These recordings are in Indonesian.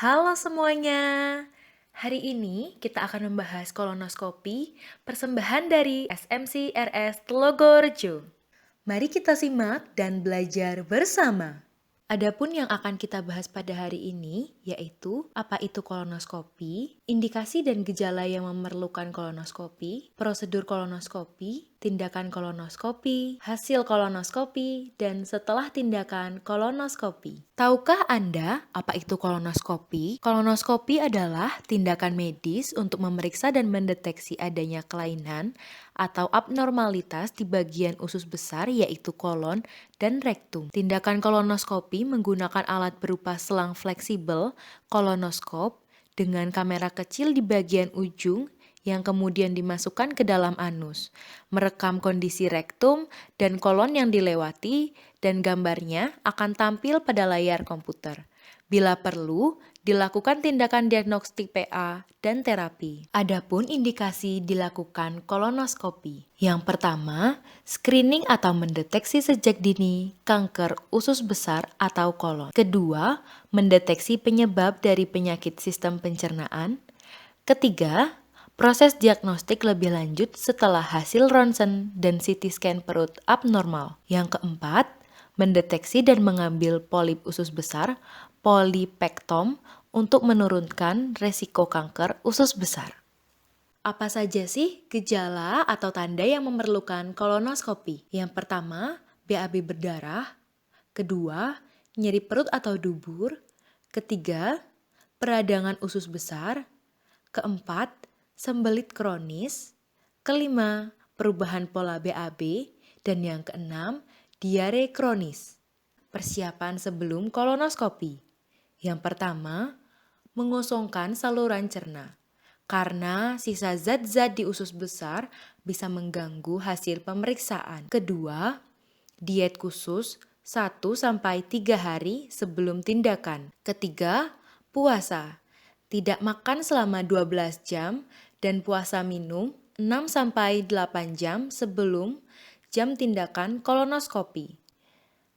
Halo semuanya, hari ini kita akan membahas kolonoskopi persembahan dari SMC RS Telogorejo. Mari kita simak dan belajar bersama. Adapun yang akan kita bahas pada hari ini yaitu apa itu kolonoskopi, indikasi dan gejala yang memerlukan kolonoskopi, prosedur kolonoskopi, tindakan kolonoskopi, hasil kolonoskopi, dan setelah tindakan kolonoskopi. Tahukah Anda apa itu kolonoskopi? Kolonoskopi adalah tindakan medis untuk memeriksa dan mendeteksi adanya kelainan atau abnormalitas di bagian usus besar yaitu kolon dan rektum. Tindakan kolonoskopi menggunakan alat berupa selang fleksibel kolonoskop dengan kamera kecil di bagian ujung yang kemudian dimasukkan ke dalam anus, merekam kondisi rektum dan kolon yang dilewati, dan gambarnya akan tampil pada layar komputer. Bila perlu, dilakukan tindakan diagnostik PA dan terapi. Adapun indikasi dilakukan kolonoskopi. Yang pertama, screening atau mendeteksi sejak dini kanker usus besar atau kolon. Kedua, mendeteksi penyebab dari penyakit sistem pencernaan. Ketiga, proses diagnostik lebih lanjut setelah hasil ronsen dan CT scan perut abnormal. Yang keempat, mendeteksi dan mengambil polip usus besar, polipektom, untuk menurunkan resiko kanker usus besar. Apa saja sih gejala atau tanda yang memerlukan kolonoskopi? Yang pertama, BAB berdarah. Kedua, nyeri perut atau dubur. Ketiga, peradangan usus besar. Keempat, sembelit kronis. Kelima, perubahan pola BAB. Dan yang keenam, diare kronis. Persiapan sebelum kolonoskopi. Yang pertama, mengosongkan saluran cerna. Karena sisa zat-zat di usus besar bisa mengganggu hasil pemeriksaan. Kedua, diet khusus 1-3 hari sebelum tindakan. Ketiga, puasa. Tidak makan selama 12 jam dan puasa minum 6-8 jam sebelum jam tindakan kolonoskopi.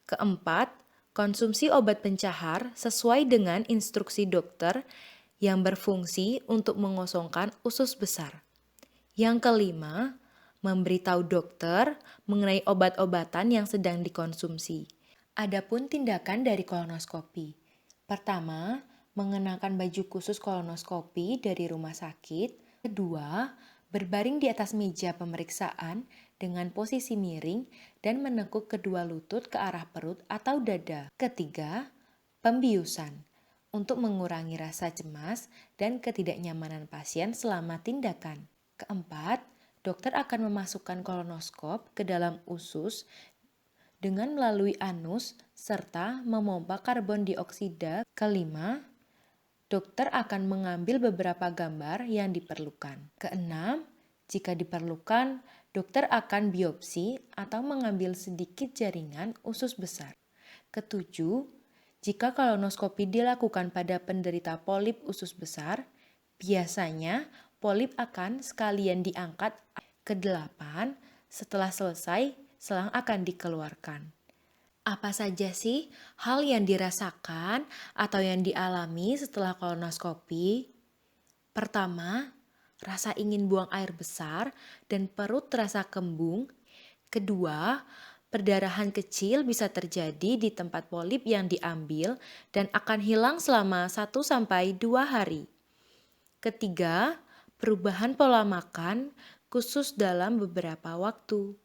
Keempat, konsumsi obat pencahar sesuai dengan instruksi dokter yang berfungsi untuk mengosongkan usus besar. Yang kelima, memberitahu dokter mengenai obat-obatan yang sedang dikonsumsi. Adapun tindakan dari kolonoskopi. Pertama, mengenakan baju khusus kolonoskopi dari rumah sakit. Kedua, berbaring di atas meja pemeriksaan dengan posisi miring dan menekuk kedua lutut ke arah perut atau dada. Ketiga, pembiusan untuk mengurangi rasa cemas dan ketidaknyamanan pasien selama tindakan. Keempat, dokter akan memasukkan kolonoskop ke dalam usus dengan melalui anus serta memompa karbon dioksida. Kelima, dokter akan mengambil beberapa gambar yang diperlukan. Keenam, jika diperlukan, dokter akan biopsi atau mengambil sedikit jaringan usus besar. Ketujuh, jika kolonoskopi dilakukan pada penderita polip usus besar, biasanya polip akan sekalian diangkat. Kedelapan, setelah selesai, selang akan dikeluarkan. Apa saja sih hal yang dirasakan atau yang dialami setelah kolonoskopi? Pertama, rasa ingin buang air besar dan perut terasa kembung. Kedua, perdarahan kecil bisa terjadi di tempat polip yang diambil dan akan hilang selama 1-2 hari. Ketiga, perubahan pola makan khusus dalam beberapa waktu.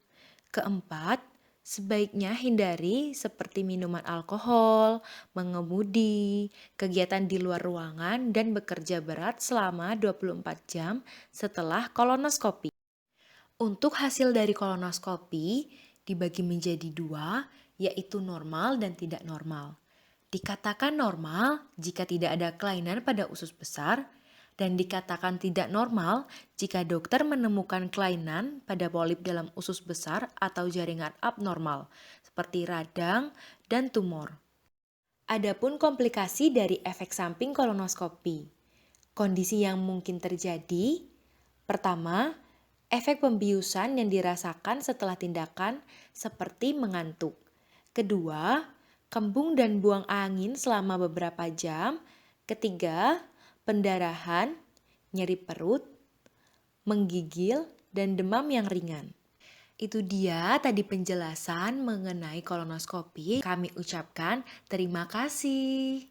Keempat, sebaiknya hindari seperti minuman alkohol, mengemudi, kegiatan di luar ruangan, dan bekerja berat selama 24 jam setelah kolonoskopi. Untuk hasil dari kolonoskopi dibagi menjadi dua, yaitu normal dan tidak normal. Dikatakan normal jika tidak ada kelainan pada usus besar, dan dikatakan tidak normal jika dokter menemukan kelainan pada polip dalam usus besar atau jaringan abnormal, seperti radang dan tumor. Adapun komplikasi dari efek samping kolonoskopi. Kondisi yang mungkin terjadi, pertama, efek pembiusan yang dirasakan setelah tindakan seperti mengantuk. Kedua, kembung dan buang angin selama beberapa jam. Ketiga, pendarahan, nyeri perut, menggigil, dan demam yang ringan. Itu dia tadi penjelasan mengenai kolonoskopi. Kami ucapkan terima kasih.